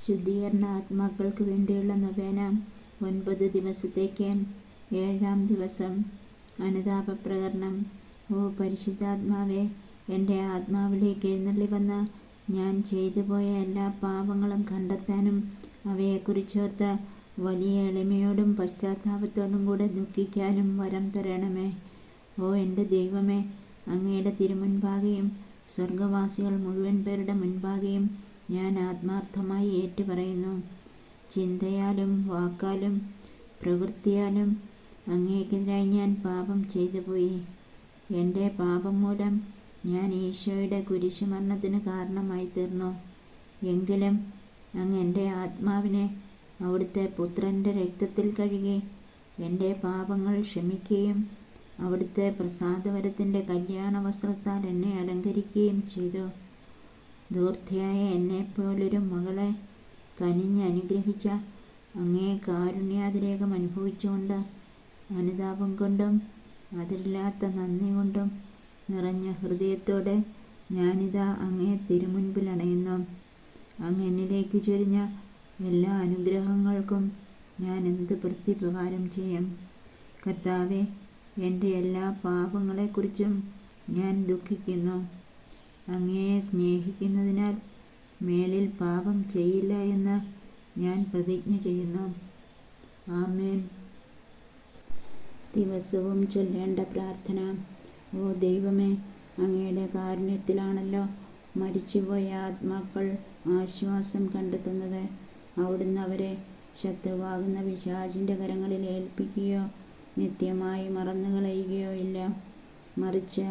ശുദ്ധീകരണ ആത്മാക്കൾക്ക് വേണ്ടിയുള്ള നൊവേന 9 ദിവസത്തേക്ക്. 7-ാം ദിവസം അനുതാപപ്രകരണം. ഓ പരിശുദ്ധാത്മാവേ, എൻ്റെ ആത്മാവിലേക്ക് എഴുന്നള്ളി വന്ന് ഞാൻ ചെയ്തുപോയ എല്ലാ പാപങ്ങളും കണ്ടെത്താനും അവയെക്കുറിച്ചോർത്ത് വലിയ എളിമയോടും പശ്ചാത്താപത്തോടും കൂടെ ദുഃഖിക്കാനും വരം തരണമേ. ഓ എൻ്റെ ദൈവമേ, അങ്ങയുടെ തിരുമുൻപാകെയും സ്വർഗവാസികൾ മുഴുവൻ പേരുടെ മുൻപാകെയും ഞാൻ ആത്മാർത്ഥമായി ഏറ്റുപറയുന്നു. ചിന്തയാലും വാക്കാലും പ്രവൃത്തിയാലും അങ്ങേക്കെതിരായി ഞാൻ പാപം ചെയ്തുപോയി. എൻ്റെ പാപം മൂലം ഞാൻ ഈശോയുടെ കുരിശുമരണത്തിന് കാരണമായി തീർന്നു. എങ്കിലും അങ്ങ് എൻ്റെ ആത്മാവിനെ അവിടുത്തെ പുത്രൻ്റെ രക്തത്തിൽ കഴുകി എൻ്റെ പാപങ്ങൾ ക്ഷമിക്കുകയും അവിടുത്തെ പ്രസാദവരത്തിൻ്റെ കല്യാണ വസ്ത്രത്താൽ എന്നെ അലങ്കരിക്കുകയും ചെയ്തു. ധൂർത്തിയായ എന്നെപ്പോലൊരു മകളെ കനിഞ്ഞ് അനുഗ്രഹിച്ച അങ്ങേ കാരുണ്യാതിരേകം അനുഭവിച്ചുകൊണ്ട് അനുതാപം കൊണ്ടും അതിരില്ലാത്ത നന്ദി കൊണ്ടും നിറഞ്ഞ ഹൃദയത്തോടെ ഞാനിതാ അങ്ങേ തിരുമുൻപിൽ അണയുന്നു. അങ്ങ് എന്നിലേക്ക് ചൊരിഞ്ഞ എല്ലാ അനുഗ്രഹങ്ങൾക്കും ഞാൻ എന്ത് പ്രത്യുപകാരം ചെയ്യും? കർത്താവേ, എൻ്റെ എല്ലാ പാപങ്ങളെക്കുറിച്ചും ഞാൻ ദുഃഖിക്കുന്നു. അങ്ങയെ സ്നേഹിക്കുന്നതിനാൽ മേലിൽ പാപം ചെയ്യില്ല എന്ന് ഞാൻ പ്രതിജ്ഞ ചെയ്യുന്നു. ആമേൻ. ദിവസവും ചൊല്ലേണ്ട പ്രാർത്ഥന. ഓ ദൈവമേ, അങ്ങയുടെ കാരുണ്യത്തിലാണല്ലോ മരിച്ചുപോയ ആത്മാക്കൾ ആശ്വാസം കണ്ടെത്തുന്നത്. അവിടുന്ന് അവരെ ശത്രുവാകുന്ന പിശാചിൻ്റെ കരങ്ങളിൽ ഏൽപ്പിക്കുകയോ നിത്യമായി മറന്നുകളയുകയോ ഇല്ല. മറിച്ച്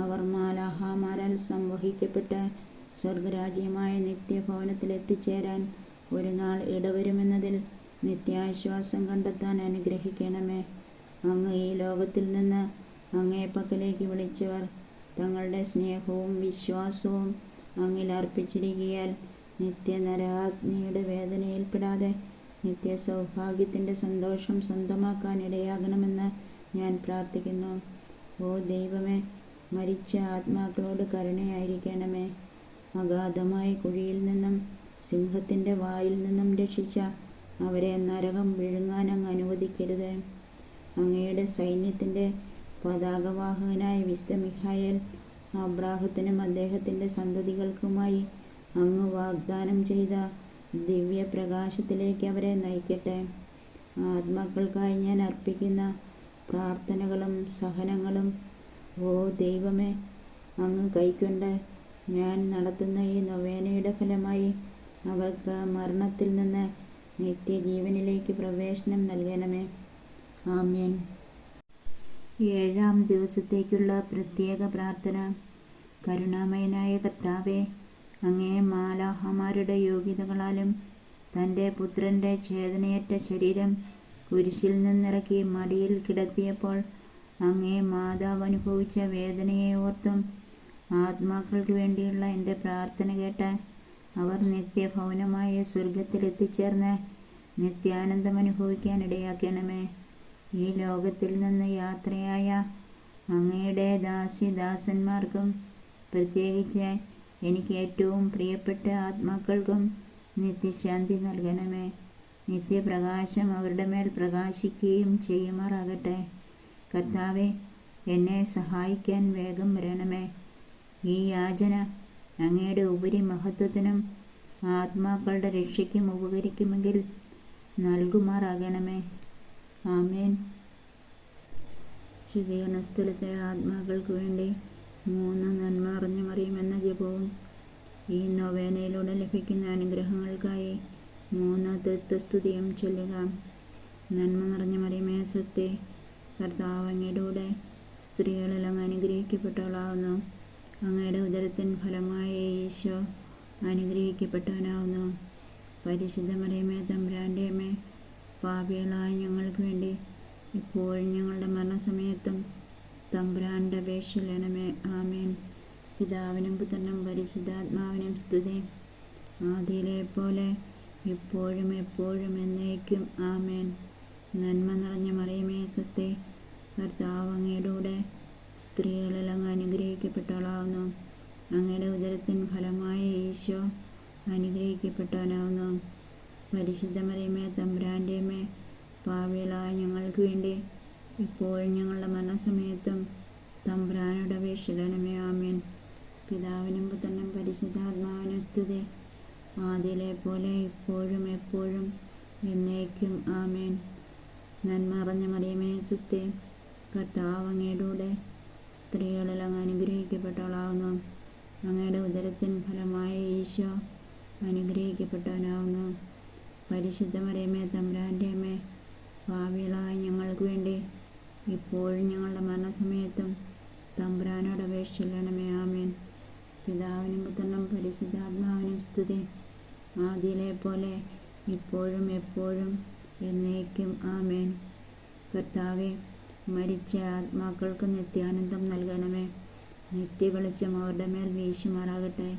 അവർ മാലാഖമാരാൽ സംവഹിക്കപ്പെട്ട് സ്വർഗരാജ്യമായ നിത്യഭവനത്തിൽ എത്തിച്ചേരാൻ ഒരു നാൾ ഇടവരുമെന്നതിൽ നിത്യാശ്വാസം കണ്ടെത്താൻ അനുഗ്രഹിക്കണമേ. അങ്ങ് ഈ ലോകത്തിൽ നിന്ന് അങ്ങേ പക്കലേക്ക് വിളിച്ചവർ തങ്ങളുടെ സ്നേഹവും വിശ്വാസവും അങ്ങിൽ അർപ്പിച്ചിരിക്കയാൽ നിത്യനരകാഗ്നിയുടെ വേദനയിൽപ്പെടാതെ നിത്യസൗഭാഗ്യത്തിൻ്റെ സന്തോഷം സ്വന്തമാക്കാൻ ഇടയാകണമെന്ന് ഞാൻ പ്രാർത്ഥിക്കുന്നു. ഓ ദൈവമേ, മരിച്ച ആത്മാക്കളോട് കരുണയായിരിക്കണമേ. അഗാധമായ കുഴിയിൽ നിന്നും സിംഹത്തിൻ്റെ വായിൽ നിന്നും രക്ഷിച്ച അവരെ നരകം വിഴുങ്ങാൻ അങ്ങ് അനുവദിക്കരുത്. അങ്ങയുടെ സൈന്യത്തിൻ്റെ പതാകവാഹകനായ വിശുദ്ധ മിഖായേൽ അബ്രാഹത്തിനും അദ്ദേഹത്തിൻ്റെ സന്തതികൾക്കുമായി അങ്ങ് വാഗ്ദാനം ചെയ്ത ദിവ്യപ്രകാശത്തിലേക്ക് അവരെ നയിക്കട്ടെ. ആത്മാക്കൾക്കായി ഞാൻ അർപ്പിക്കുന്ന പ്രാർത്ഥനകളും സഹനങ്ങളും ഓ ദൈവമേ, അങ്ങ് കൈക്കൊണ്ട് ഞാൻ നടത്തുന്ന ഈ നൊവേനയുടെ ഫലമായി അവർക്ക് മരണത്തിൽ നിന്ന് നിത്യജീവനിലേക്ക് പ്രവേശനം നൽകണമേ. ആമേൻ. 7-ാം ദിവസത്തേക്കുള്ള പ്രത്യേക പ്രാർത്ഥന. കരുണാമയനായ കർത്താവേ, അങ്ങേ മാലാഖമാരുടെ യോഗ്യതകളാലും തൻ്റെ പുത്രൻ്റെ ഛേദനയേറ്റ ശരീരം കുരിശിൽ നിന്നിറക്കി മടിയിൽ കിടത്തിയപ്പോൾ അങ്ങേ മാതാവ് അനുഭവിച്ച വേദനയെ ഓർത്തും ആത്മാക്കൾക്ക് വേണ്ടിയുള്ള എൻ്റെ പ്രാർത്ഥന കേട്ട് അവർ നിത്യഭവനമായ സ്വർഗത്തിൽ എത്തിച്ചേർന്ന് നിത്യാനന്ദം അനുഭവിക്കാൻ ഇടയാക്കണമേ. ഈ ലോകത്തിൽ നിന്ന് യാത്രയായ അങ്ങയുടെ ദാസന്മാർക്കും പ്രത്യേകിച്ച് എനിക്ക് ഏറ്റവും പ്രിയപ്പെട്ട ആത്മാക്കൾക്കും നിത്യശാന്തി നൽകണമേ. നിത്യപ്രകാശം അവരുടെ മേൽ പ്രകാശിക്കുകയും ചെയ്യുമാറാകട്ടെ. കർത്താവെ, എന്നെ സഹായിക്കാൻ വേഗം വരണമേ. ഈ യാചന അങ്ങയുടെ ഉപരി മഹത്വത്തിനും ആത്മാക്കളുടെ രക്ഷയ്ക്കും ഉപകരിക്കുമെങ്കിൽ നൽകുമാറാകണമേ. ആമേൻ. ശുദ്ധീകരണ സ്ഥലത്തെ ആത്മാക്കൾക്ക് വേണ്ടി 3 നന്മ അറിഞ്ഞു മറിയുമെന്ന ജപവും ഈ നൊവേനയിലൂടെ ലഭിക്കുന്ന അനുഗ്രഹങ്ങൾക്കായി 3 തൃത്വസ്തുതിയും ചൊല്ലുക. നന്മ നിറഞ്ഞ മറിയമേ സ്വസ്തി, കർത്താവ് അങ്ങയുടെ കൂടെ സ്ത്രീകളിൽ അങ്ങ് അനുഗ്രഹിക്കപ്പെട്ടവളാവുന്നു. അങ്ങയുടെ ഉദരത്തിൻ ഫലമായ ഈശോ അനുഗ്രഹിക്കപ്പെട്ടവനാവുന്നു. പരിശുദ്ധ മറിയമേ തമ്പുരാൻ്റെ അമ്മേ, പാപികളായ ഞങ്ങൾക്ക് വേണ്ടി ഇപ്പോഴും ഞങ്ങളുടെ മരണസമയത്തും തമ്പുരാൻ്റെ അപേക്ഷിക്കണമേ. ആമേൻ. പിതാവിനും പുത്രനും പരിശുദ്ധാത്മാവിനും സ്തുതി, ആദിയിലെ പോലെ ഇപ്പോഴും എപ്പോഴും എന്നേക്കും. ആമേൻ. നന്മ നിറഞ്ഞ മറിയമേ സ്വസ്തി, കർത്താവ് അങ്ങയുടെ കൂടെ സ്ത്രീകളിൽ അങ്ങ് അനുഗ്രഹിക്കപ്പെട്ടവളാവുന്നു. അങ്ങയുടെ ഉദരത്തിൻ ഫലമായ ഈശോ അനുഗ്രഹിക്കപ്പെട്ടവനാവുന്നു. പരിശുദ്ധ മറിയമേ തമ്പുരാൻ്റെ അമ്മേ, പാപികളായ ഞങ്ങൾക്ക് വേണ്ടി ഇപ്പോഴും ഞങ്ങളുടെ മരണസമയത്തും തമ്പുരാനോട് അപേക്ഷിക്കണമേ. ആമേൻ. പിതാവിനും പുത്രനും പരിശുദ്ധാത്മാവിനും സ്തുതി, ആദിയിലെ പോലെ ഇപ്പോഴും എപ്പോഴും എന്നേക്കും. ആമേൻ. നന്മ നിറഞ്ഞ മറിയമേ സുസ്തി, കർത്താവ് അങ്ങയുടെ കൂടെ സ്ത്രീകളിൽ അങ്ങ് അനുഗ്രഹിക്കപ്പെട്ടവളാവുന്നു. അങ്ങയുടെ ഉദരത്തിൻ ഫലമായ ഈശോ അനുഗ്രഹിക്കപ്പെട്ടവനാവുന്നു. പരിശുദ്ധ മറിയമേ തമ്പുരാൻ്റെ അമ്മേ, പാപികളായ ഞങ്ങൾക്ക് വേണ്ടി ഇപ്പോഴും ഞങ്ങളുടെ മരണസമയത്തും തമ്പുരാനോട് അപേക്ഷിക്കണമേ. ആമേൻ. പിതാവിനും പുത്രനും പരിശുദ്ധാത്മാവിനും സ്തുതി, ആദിയിലെ പോലെ ഇപ്പോഴും എപ്പോഴും എന്നേക്കും. ആമേൻ. കർത്താവെ, മരിച്ച ആത്മാക്കൾക്ക് നിത്യാനന്ദം നൽകണമേ. നിത്യവെളിച്ചം അവരുടെ മേൽ വീശുമാറാകട്ടെ.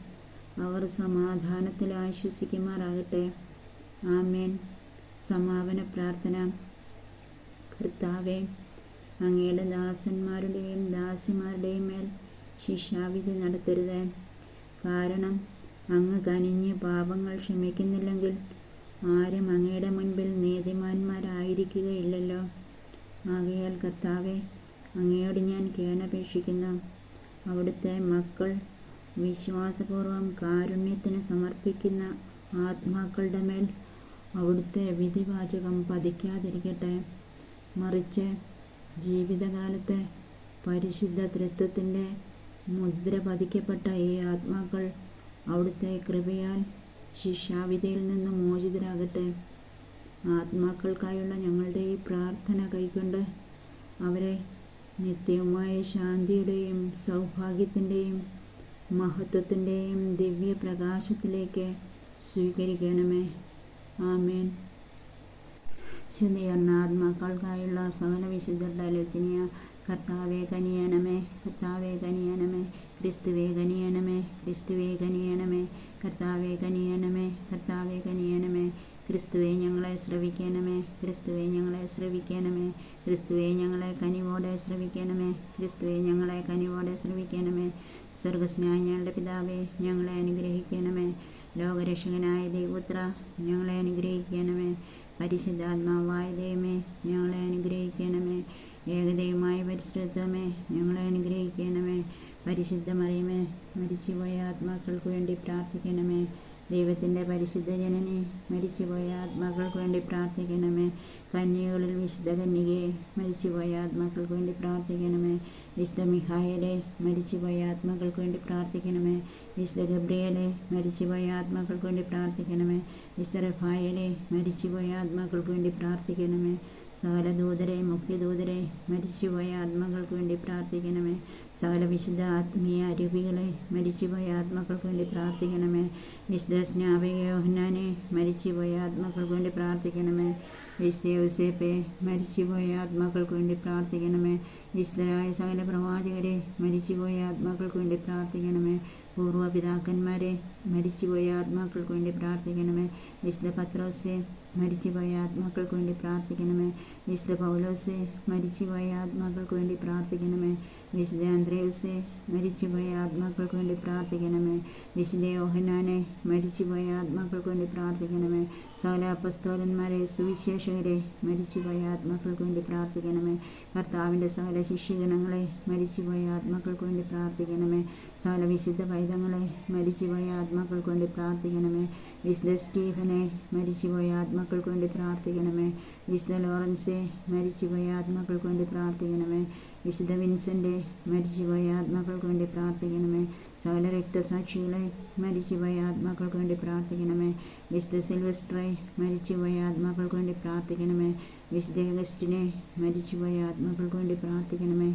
അവർ സമാധാനത്തിൽ ആശ്വസിക്കുമാറാകട്ടെ. ആമേൻ. സമാപന പ്രാർത്ഥന. കർത്താവെ, അങ്ങയുടെ ദാസന്മാരുടെയും ദാസിമാരുടെയും മേൽ ശിക്ഷാവിധി നടത്തരുത്. കാരണം അങ്ങ് കനിഞ്ഞ് പാപങ്ങൾ ക്ഷമിക്കുന്നില്ലെങ്കിൽ ആരും അങ്ങയുടെ മുൻപിൽ നീതിമാന്മാരായിരിക്കുകയില്ലല്ലോ. ആകയാൽ കർത്താവെ, അങ്ങയോട് ഞാൻ കേണപേക്ഷിക്കുന്നു. അവിടുത്തെ മക്കൾ വിശ്വാസപൂർവം കാരുണ്യത്തിന് സമർപ്പിക്കുന്ന ആത്മാക്കളുടെ മേൽ അവിടുത്തെ വിധിവാചകം പതിക്കാതിരിക്കട്ടെ. മറിച്ച് ജീവിതകാലത്ത് പരിശുദ്ധ ത്രിത്വത്തിൻ്റെ മുദ്ര പതിക്കപ്പെട്ട ഈ ആത്മാക്കൾ അവിടുത്തെ കൃപയാൽ ശിക്ഷാവിധിയിൽ നിന്ന് മോചിതരാകട്ടെ. ആത്മാക്കൾക്കായുള്ള ഞങ്ങളുടെ ഈ പ്രാർത്ഥന കൈക്കൊണ്ട് അവരെ നിത്യവുമായ ശാന്തിയുടെയും സൗഭാഗ്യത്തിൻ്റെയും മഹത്വത്തിൻ്റെയും ദിവ്യപ്രകാശത്തിലേക്ക് സ്വീകരിക്കണമേ. ആമേൻ. ശുദ്ധീകരണ ആത്മാക്കൾക്കായുള്ള സകല വിശുദ്ധരുടെ ലുത്തിനിയ. കർത്താവെ കനിയണമേ, കർത്താവെ കനിയണമേ, ക്രിസ്തുവേ കനിയണമേ, ക്രിസ്തുവേ കനിയണമേ, കർത്താവെ കനിയണമേ, കർത്താവെ കനിയണമേ, ക്രിസ്തുവെ ഞങ്ങളെ ശ്രവിക്കണമേ, ക്രിസ്തുവെ ഞങ്ങളെ ശ്രവിക്കണമേ, ക്രിസ്തുവെ ഞങ്ങളെ കനിവോടെ ശ്രവിക്കണമേ, ക്രിസ്തുവെ ഞങ്ങളെ കനിവോടെ ശ്രവിക്കണമേ. സ്വർഗസ്നായ ഞങ്ങളുടെ പിതാവേ, ഞങ്ങളെ അനുഗ്രഹിക്കണമേ. ലോകരക്ഷകനായ ദൈവപുത്ര, ഞങ്ങളെ അനുഗ്രഹിക്കണമേ. പരിശുദ്ധാത്മാവായ ദൈവമേ, ഞങ്ങളെ അനുഗ്രഹിക്കണമേ. ഏകദൈവമായ പരിശുദ്ധമേ, ഞങ്ങളെ അനുഗ്രഹിക്കണമേ. പരിശുദ്ധ മറിയമേ, മരിച്ചുപോയ ആത്മാക്കൾക്ക് വേണ്ടി പ്രാർത്ഥിക്കണമേ. ദൈവത്തിൻ്റെ പരിശുദ്ധ ജനനി, മരിച്ചുപോയ ആത്മാക്കൾക്ക് വേണ്ടി പ്രാർത്ഥിക്കണമേ. കന്യകളിൽ വിശുദ്ധ കന്യകയെ, മരിച്ചുപോയ ആത്മാക്കൾക്ക് വേണ്ടി പ്രാർത്ഥിക്കണമേ. വിശുദ്ധ മിഖായേലെ, മരിച്ചുപോയ ആത്മാക്കൾക്ക് വേണ്ടി പ്രാർത്ഥിക്കണമേ. വിശുദ്ധ ഗബ്രിയേലെ, മരിച്ചുപോയ ആത്മാക്കൾക്ക് വേണ്ടി പ്രാർത്ഥിക്കണമേ. വിശുദ്ധ റഫായേലെ, മരിച്ചുപോയ ആത്മാക്കൾക്ക് വേണ്ടി പ്രാർത്ഥിക്കണമേ. സകല ദൂതരെ, മുഖ്യദൂതരെ, മരിച്ചുപോയ ആത്മാക്കൾക്ക് വേണ്ടി പ്രാർത്ഥിക്കണമേ. സകല വിശുദ്ധ ആത്മീയ അരൂപികളെ, മരിച്ചുപോയ ആത്മാക്കൾക്ക് വേണ്ടി പ്രാർത്ഥിക്കണമേ. വിശുദ്ധ സ്നാപക യോഹന്നാനെ, മരിച്ചുപോയ ആത്മാക്കൾക്ക് വേണ്ടി പ്രാർത്ഥിക്കണമേ. വിശുദ്ധ യോസേപ്പെ, മരിച്ചുപോയ ആത്മാക്കൾക്ക് വേണ്ടി പ്രാർത്ഥിക്കണമേ. വിശുദ്ധരായ സകല പ്രവാചകരെ, മരിച്ചുപോയ ആത്മാക്കൾക്ക് വേണ്ടി പ്രാർത്ഥിക്കണമേ. പൂർവ്വപിതാക്കന്മാരെ, മരിച്ചുപോയ ആത്മാക്കൾക്ക് വേണ്ടി പ്രാർത്ഥിക്കണമേ. വിശുദ്ധ പത്രോസെ, മരിച്ചുപോയ ആത്മാക്കൾക്ക് വേണ്ടി പ്രാർത്ഥിക്കണമേ. വിശുദ്ധ പൗലോസെ, മരിച്ചുപോയ ആത്മാക്കൾക്ക് വേണ്ടി പ്രാർത്ഥിക്കണമേ. വിശുദ്ധ അന്ത്രേയുസെ, മരിച്ചുപോയ ആത്മാക്കൾക്ക് വേണ്ടി പ്രാർത്ഥിക്കണമേ. വിശുദ്ധ യോഹന്നാനെ, മരിച്ചുപോയ ആത്മാക്കൾക്ക് വേണ്ടി പ്രാർത്ഥിക്കണമേ. സകല അപ്പസ്തോലന്മാരെ, സുവിശേഷകരെ, മരിച്ചുപോയ ആത്മാക്കൾക്ക് വേണ്ടി പ്രാർത്ഥിക്കണമേ. കർത്താവിൻ്റെ സകല ശിഷ്യഗണങ്ങളെ, മരിച്ചുപോയ ആത്മാക്കൾക്ക് വേണ്ടി പ്രാർത്ഥിക്കണമേ. സകല വിശുദ്ധ പൈതങ്ങളെ, മരിച്ചുപോയ ആത്മാക്കൾക്ക് വേണ്ടി പ്രാർത്ഥിക്കണമേ. വിശുദ്ധ സ്റ്റീഫനെ, മരിച്ചുപോയ ആത്മാക്കൾക്ക് വേണ്ടി പ്രാർത്ഥിക്കണമേ. വിശുദ്ധ ലോറൻസെ, മരിച്ചുപോയ ആത്മാക്കൾക്ക് വേണ്ടി പ്രാർത്ഥിക്കണമേ. വിശുദ്ധ വിൻസെൻ്റ്, മരിച്ചുപോയ ആത്മാക്കൾക്ക് വേണ്ടി പ്രാർത്ഥിക്കണമേ. സകല രക്തസാക്ഷികളെ, മരിച്ചുപോയ ആത്മാക്കൾക്ക് വേണ്ടി പ്രാർത്ഥിക്കണമേ. വിശുദ്ധ സിൽവസ്ട്രെ, മരിച്ചുപോയ ആത്മാക്കൾക്ക് വേണ്ടി പ്രാർത്ഥിക്കണമേ. വിശുദ്ധ അഗസ്റ്റിനെ, മരിച്ചുപോയ ആത്മാക്കൾക്ക് വേണ്ടി പ്രാർത്ഥിക്കണമേ.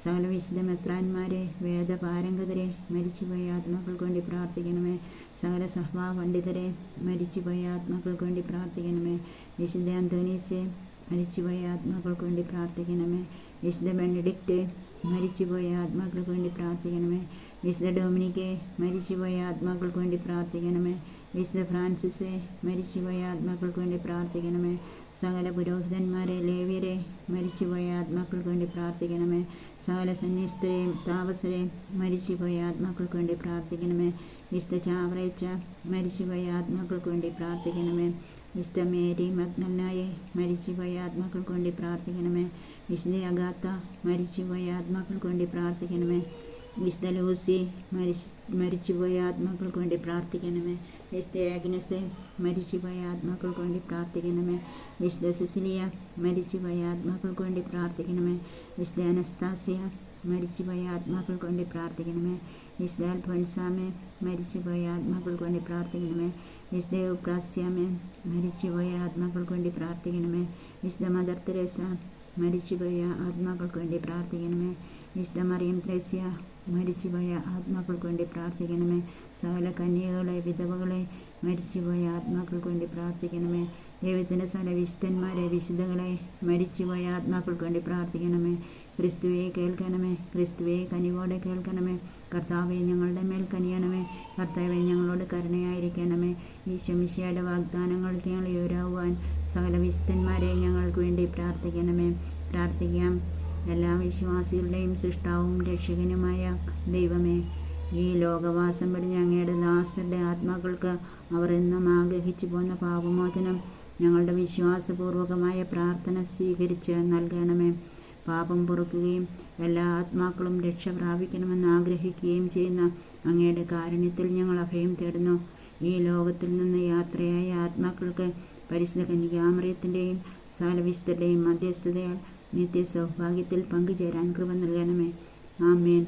സകല വിശുദ്ധ മെത്രാന്മാരെ, വേദപാരംഗതരെ, മരിച്ചുപോയ ആത്മാക്കൾക്ക് വേണ്ടി പ്രാർത്ഥിക്കണമേ. സകല സഭാ പണ്ഡിതരെ, മരിച്ചുപോയ ആത്മാക്കൾക്ക് വേണ്ടി പ്രാർത്ഥിക്കണമേ. വിശുദ്ധ അന്തോനീസെ, മരിച്ചുപോയ ആത്മാക്കൾക്ക് വേണ്ടി പ്രാർത്ഥിക്കണമേ. വിശുദ്ധ ബെനഡിക്റ്റ്, മരിച്ചുപോയ ആത്മാക്കൾക്ക് വേണ്ടി പ്രാർത്ഥിക്കണമേ. വിശുദ്ധ ഡൊമിനിക്കെ, മരിച്ചുപോയ ആത്മാക്കൾക്ക് വേണ്ടി പ്രാർത്ഥിക്കണമേ. വിശുദ്ധ ഫ്രാൻസിസെ, മരിച്ചുപോയ ആത്മാക്കൾക്ക് വേണ്ടി പ്രാർത്ഥിക്കണമേ. സകല പുരോഹിതന്മാരെ, ലേവ്യരെ, മരിച്ചുപോയ ആത്മാക്കൾക്ക് വേണ്ടി പ്രാർത്ഥിക്കണമേ. സകല സന്യസ്തരെയും താപസരെയും, മരിച്ചുപോയ ആത്മാക്കൾക്ക് വേണ്ടി പ്രാർത്ഥിക്കണമേ. വിശുദ്ധ ചാവറേച്ച മരിച്ചുപോയ ആത്മാക്കൾക്ക് വേണ്ടി പ്രാർത്ഥിക്കണമേ. വിശുദ്ധ മേരി മഗ്ദലനായെ മരിച്ചുപോയ ആത്മാക്കൾക്ക് വേണ്ടി പ്രാർത്ഥിക്കണമേ. വിശുദ്ധ അഗാത്ത മരിച്ചുപോയ ആത്മാക്കൾക്ക് വേണ്ടി പ്രാർത്ഥിക്കണമേ. വിശുദ്ധ ലൂസി മരിച്ചുപോയ ആത്മാക്കൾക്ക് വേണ്ടി പ്രാർത്ഥിക്കണമേ. വിശുദ്ധ ആഗ്നസ് മരിച്ചുപോയ ആത്മാക്കൾക്ക് വേണ്ടി പ്രാർത്ഥിക്കണമേ. വിശുദ്ധ സിസിലിയ മരിച്ചുപോയ ആത്മാക്കൾക്ക് വേണ്ടി പ്രാർത്ഥിക്കണമേ. വിശുദ്ധ അനസ്താസിയ മരിച്ചുപോയ ആത്മാക്കൾക്ക് വേണ്ടി പ്രാർത്ഥിക്കണമേ. വിശുദ്ധ അൽഫോൻസാമെ മരിച്ചുപോയ ആത്മാക്കൾക്ക് വേണ്ടി പ്രാർത്ഥിക്കണമേ. വിശുദ്ധ യുപ്രാസ്യാമെ മരിച്ചുപോയ ആത്മാക്കൾക്ക് വേണ്ടി പ്രാർത്ഥിക്കണമേ. വിശുദ്ധ മദർ തെരേസ മരിച്ചുപോയ ആത്മാക്കൾക്ക് വേണ്ടി പ്രാർത്ഥിക്കണമേ. വിശുദ്ധ മറിയം ത്രേസ്യ മരിച്ചുപോയ ആത്മാക്കൾക്ക് വേണ്ടി പ്രാർത്ഥിക്കണമേ. സകല കന്യകകളെ വിധവകളെ മരിച്ചുപോയ ആത്മാക്കൾക്ക് വേണ്ടി പ്രാർത്ഥിക്കണമേ. ദൈവത്തിൻ്റെ സകല വിശുദ്ധന്മാരെ വിശുദ്ധകളെ മരിച്ചുപോയ ആത്മാക്കൾക്ക് വേണ്ടി പ്രാർത്ഥിക്കണമേ. ക്രിസ്തുവെ കേൾക്കണമേ. ക്രിസ്തുവെ കനിവോടെ കേൾക്കണമേ. കർത്താവെ ഞങ്ങളുടെ മേൽ കനിയണമേ. കർത്താവെ ഞങ്ങളോട് കരുണയായിരിക്കണമേ. ഈശോ മിശിഹായുടെ വാഗ്ദാനങ്ങൾക്ക് ഞങ്ങൾ യോഗ്യരാകുവാൻ സകല വിശുദ്ധന്മാരെ ഞങ്ങൾക്ക് വേണ്ടി പ്രാർത്ഥിക്കണമേ. പ്രാർത്ഥിക്കാം. എല്ലാ വിശ്വാസികളുടെയും സൃഷ്ടാവും രക്ഷകനുമായ ദൈവമേ, ഈ ലോകവാസം വെടിഞ്ഞ അങ്ങയുടെ ദാസരുടെ ആത്മാക്കൾക്ക് അവർ എന്നും ആഗ്രഹിച്ചു പോന്ന പാപമോചനം ഞങ്ങളുടെ വിശ്വാസപൂർവകമായ പ്രാർത്ഥന സ്വീകരിച്ച് നൽകണമേ. പാപം പൊറുക്കുകയും എല്ലാ ആത്മാക്കളും രക്ഷ പ്രാപിക്കണമെന്ന് ആഗ്രഹിക്കുകയും ചെയ്യുന്ന അങ്ങയുടെ കാരുണ്യത്തിൽ ഞങ്ങൾ അഭയം തേടുന്നു. ഈ ലോകത്തിൽ നിന്ന് യാത്രയായ ആത്മാക്കൾക്ക് പരിശുദ്ധ കന്യകാമറിയത്തിൻ്റെയും സകല വിശുദ്ധരുടെയും മധ്യസ്ഥതയാൽ നിത്യ സൗഭാഗ്യത്തിൽ പങ്കുചേരാൻ കൃപ നൽകണമേ. ആമേൻ.